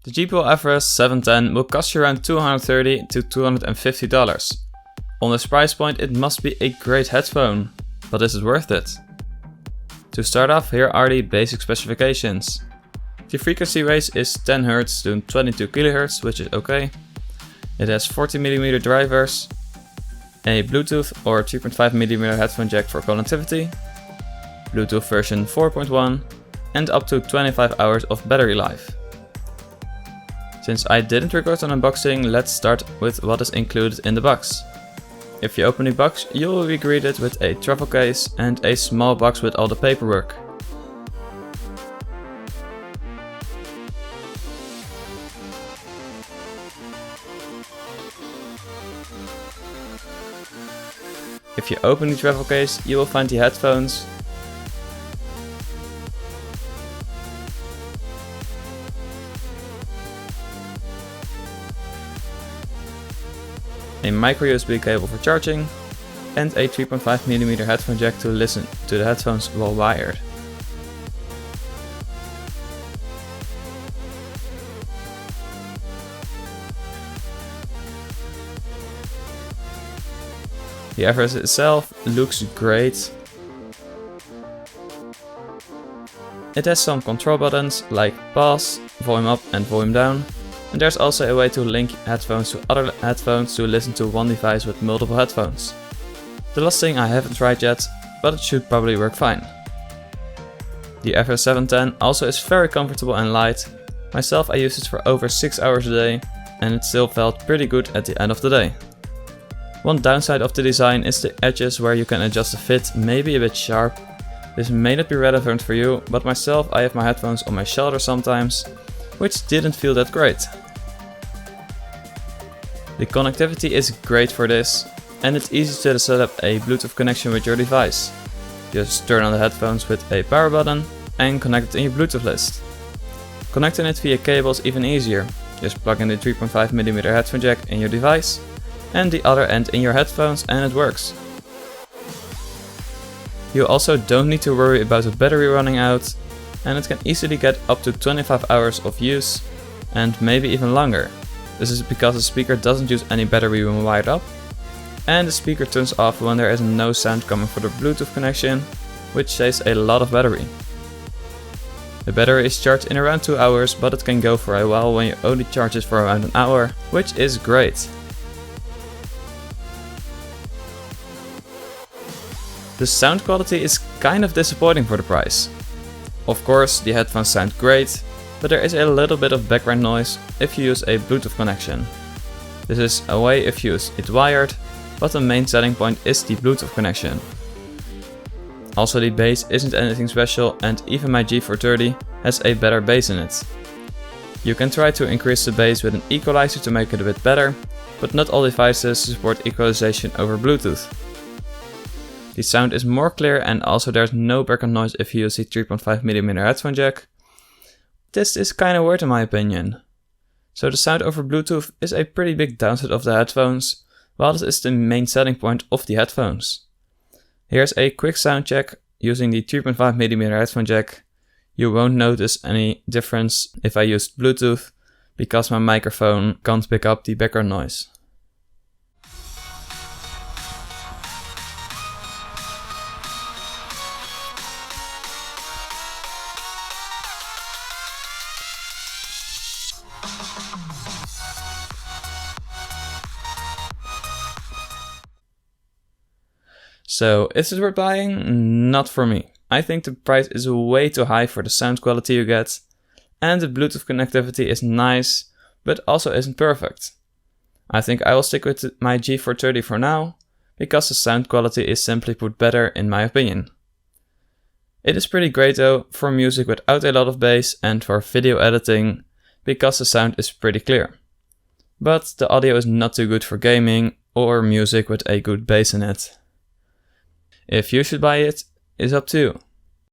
The JBL Everest 710 will cost you around $230 to $250. On this price point it must be a great headphone, but is it worth it? To start off, here are the basic specifications. The frequency range is 10 Hz to 22 kHz, which is okay. It has 40mm drivers, a Bluetooth or 3.5mm headphone jack for connectivity, Bluetooth version 4.1 and up to 25 hours of battery life. Since I didn't record an unboxing, let's start with what is included in the box. If you open the box, you will be greeted with a travel case and a small box with all the paperwork. If you open the travel case, you will find the headphones, a micro USB cable for charging, and a 3.5mm headphone jack to listen to the headphones while wired. The Everest itself looks great. It has some control buttons like pause, volume up and volume down. And there's also a way to link headphones to other headphones to listen to one device with multiple headphones. The last thing I haven't tried yet, but it should probably work fine. The Everest 710 also is very comfortable and light. Myself, I used it for over 6 hours a day and it still felt pretty good at the end of the day. One downside of the design is the edges where you can adjust the fit may be a bit sharp. This may not be relevant for you, but myself, I have my headphones on my shoulder sometimes, which didn't feel that great. The connectivity is great for this, and it's easy to set up a Bluetooth connection with your device. Just turn on the headphones with a power button and connect it in your Bluetooth list. Connecting it via cable is even easier. Just plug in the 3.5mm headphone jack in your device and the other end in your headphones and it works. You also don't need to worry about the battery running out, and it can easily get up to 25 hours of use and maybe even longer. This is because the speaker doesn't use any battery when wired up, and the speaker turns off when there is no sound coming from the Bluetooth connection, which saves a lot of battery. The battery is charged in around 2 hours, but it can go for a while when you only charge it for around an hour, which is great. The sound quality is kind of disappointing for the price. Of course, the headphones sound great, but there is a little bit of background noise if you use a Bluetooth connection. This is away if you use it wired, but the main selling point is the Bluetooth connection. Also, the bass isn't anything special, and even my G430 has a better bass in it. You can try to increase the bass with an equalizer to make it a bit better, but not all devices support equalization over Bluetooth. The sound is more clear and also there's no background noise if you use the 3.5mm headphone jack. This is kinda weird in my opinion. So the sound over Bluetooth is a pretty big downside of the headphones, while this is the main selling point of the headphones. Here's a quick sound check using the 3.5mm headphone jack. You won't notice any difference if I used Bluetooth, because my microphone can't pick up the background noise. So, is it worth buying? Not for me. I think the price is way too high for the sound quality you get, and the Bluetooth connectivity is nice, but also isn't perfect. I think I will stick with my G430 for now, because the sound quality is simply put better in my opinion. It is pretty great though for music without a lot of bass and for video editing, because the sound is pretty clear. But the audio is not too good for gaming or music with a good bass in it. If you should buy it, is up to you.